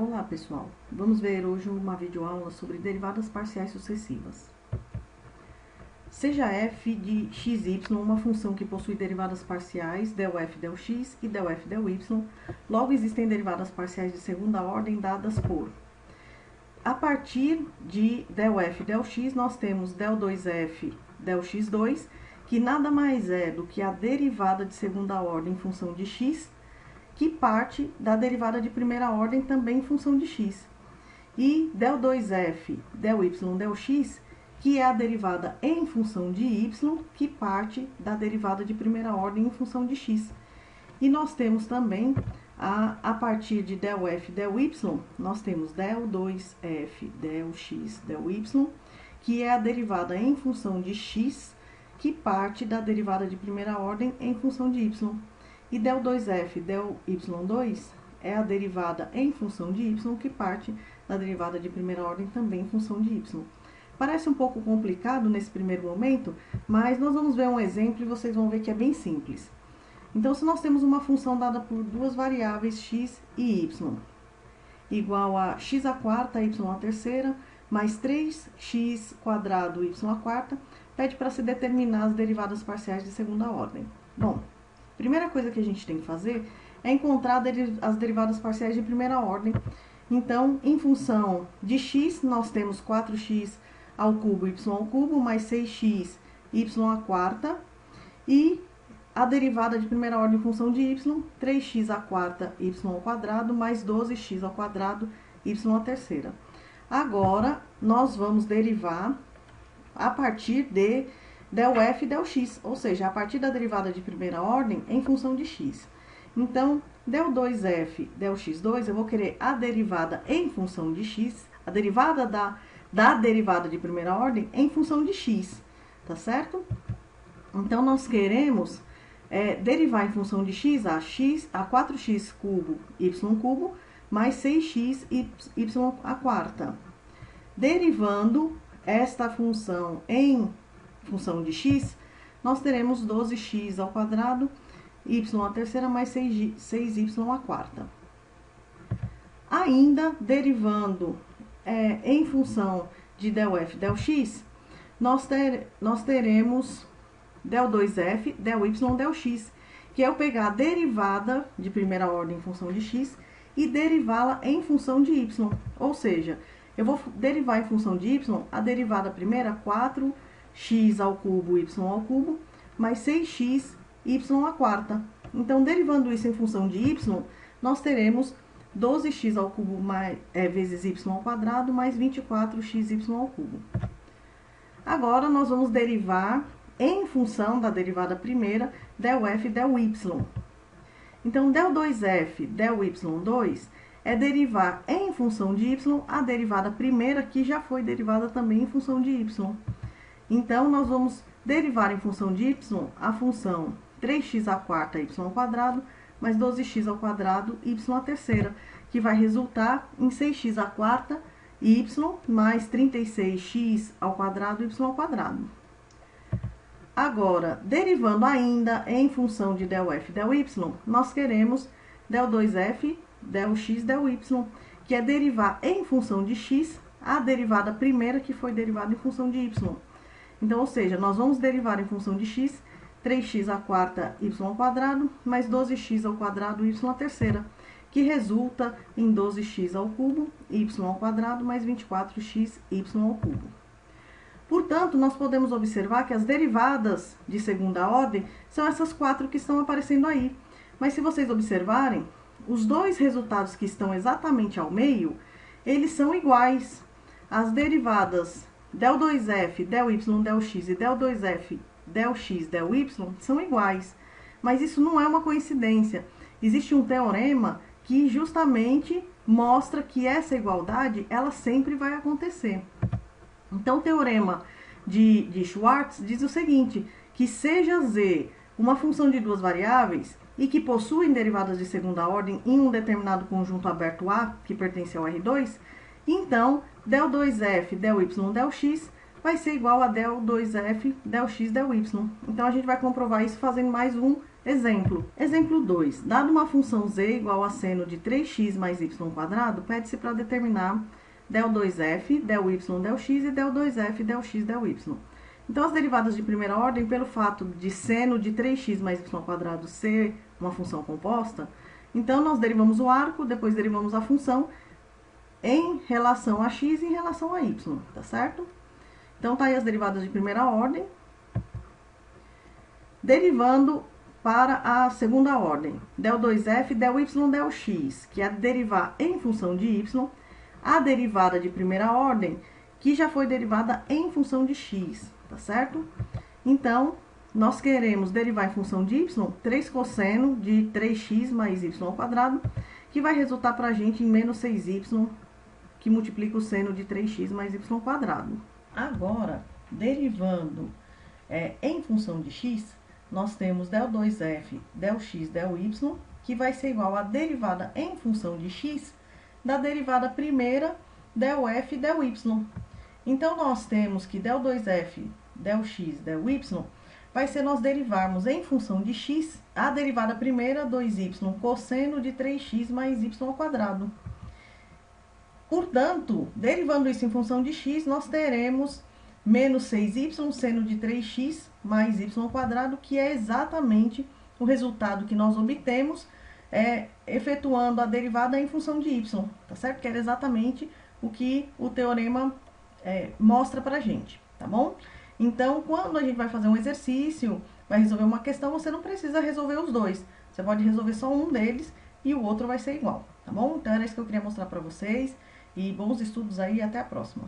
Olá pessoal, vamos ver hoje uma videoaula sobre derivadas parciais sucessivas. Seja f de xy uma função que possui derivadas parciais ∇f ∇x e ∇f ∇y, logo existem derivadas parciais de segunda ordem dadas por... A partir de ∇f ∇x nós temos ∇2f ∇x2, que nada mais é do que a derivada de segunda ordem em função de x, que parte da derivada de primeira ordem também em função de x. E ∇2f, ∇y, ∇x, que é a derivada em função de y, que parte da derivada de primeira ordem em função de x. E nós temos também, a partir de ∇f, ∇y, nós temos ∇2f, ∇x, ∇y, que é a derivada em função de x, que parte da derivada de primeira ordem em função de y. E ∇2f, ∇y2 é a derivada em função de y, que parte da derivada de primeira ordem também em função de y. Parece um pouco complicado nesse primeiro momento, mas nós vamos ver um exemplo e vocês vão ver que é bem simples. Então, se nós temos uma função dada por duas variáveis x e y, igual a x à quarta, y à terceira, mais 3x quadrado, y à quarta, pede para se determinar as derivadas parciais de segunda ordem. Bom, primeira coisa que a gente tem que fazer é encontrar as derivadas parciais de primeira ordem. Então, em função de x, nós temos 4x ao cubo, y ao cubo, mais 6x, y à quarta. E a derivada de primeira ordem em função de y, 3x à quarta, y ao quadrado, mais 12x ao quadrado, y à terceira. Agora, nós vamos derivar a partir de ∇f, ∇x, ou seja, a partir da derivada de primeira ordem em função de x. Então, ∇2f, ∇x2, eu vou querer a derivada em função de x, a derivada da derivada de primeira ordem em função de x, tá certo? Então, nós queremos derivar em função de x a 4x cubo, y cubo, mais 6x, y à quarta. Derivando esta função em função de x, nós teremos 12x ao quadrado, y à terceira, mais 6y à quarta. Ainda derivando em função de ∇f, ∇x, nós teremos ∇2f, ∇y, ∇x, que é eu pegar a derivada de primeira ordem em função de x e derivá-la em função de y. Ou seja, eu vou derivar em função de y a derivada primeira, 4x ao cubo, y ao cubo, mais 6x, y à quarta. Então, derivando isso em função de y, nós teremos 12x ao cubo vezes y ao quadrado, mais 24xy ao cubo. Agora, nós vamos derivar em função da derivada primeira, ∇f, ∇y. Então, ∇2f, ∇y2 é derivar em função de y a derivada primeira, que já foi derivada também em função de y. Então, nós vamos derivar em função de y a função 3x à quarta, y ao quadrado, mais 12x ao quadrado, y à terceira, que vai resultar em 6x à quarta, y, mais 36x ao quadrado, y ao quadrado. Agora, derivando ainda em função de ∇f, ∇y, nós queremos ∇2f, ∇x, ∇y, que é derivar em função de x a derivada primeira, que foi derivada em função de y. Então, ou seja, nós vamos derivar em função de x, 3x à quarta, y ao quadrado, mais 12x ao quadrado, y à terceira, que resulta em 12x ao cubo, y ao quadrado, mais 24x, y ao cubo. Portanto, nós podemos observar que as derivadas de segunda ordem são essas quatro que estão aparecendo aí. Mas se vocês observarem, os dois resultados que estão exatamente ao meio, eles são iguais. As derivadas ∇2f, ∇y, ∇x e ∇2f, ∇x, ∇y são iguais. Mas isso não é uma coincidência. Existe um teorema que justamente mostra que essa igualdade, ela sempre vai acontecer. Então, o teorema de Schwartz diz o seguinte, que seja z uma função de duas variáveis e que possuem derivadas de segunda ordem em um determinado conjunto aberto A, que pertence ao R2, então, ∇2f, ∇y, ∇x vai ser igual a ∇2f, ∇x, ∇y. Então, a gente vai comprovar isso fazendo mais um Exemplo 2. Dado uma função z igual a seno de 3x mais y², pede-se para determinar del2f, del y, del x e del2f, del x, del y. Então, as derivadas de primeira ordem, pelo fato de seno de 3x mais y² ser uma função composta, então nós derivamos o arco, depois derivamos a função em relação a x e em relação a y, tá certo? Então, tá aí as derivadas de primeira ordem. Derivando para a segunda ordem, del2f, del y, del x, que é derivar em função de y, a derivada de primeira ordem, que já foi derivada em função de x, tá certo? Então, nós queremos derivar em função de y, 3 cosseno de 3x mais y², que vai resultar para a gente em menos 6y, que multiplica o seno de 3x mais y². Agora, derivando em função de x, nós temos del2f, del x, del y, que vai ser igual à derivada em função de x da derivada primeira del f, del y. Então, nós temos que del2f, del x, del y, vai ser nós derivarmos em função de x a derivada primeira, 2y, cosseno de 3x mais y². Portanto, derivando isso em função de x, nós teremos menos 6y, seno de 3x mais y², que é exatamente o resultado que nós obtemos efetuando a derivada em função de y, tá certo? Que era exatamente o que o teorema mostra pra gente, tá bom? Então, quando a gente vai fazer um exercício, vai resolver uma questão, você não precisa resolver os dois. Você pode resolver só um deles e o outro vai ser igual, tá bom? Então, era isso que eu queria mostrar pra vocês. E bons estudos aí, até a próxima.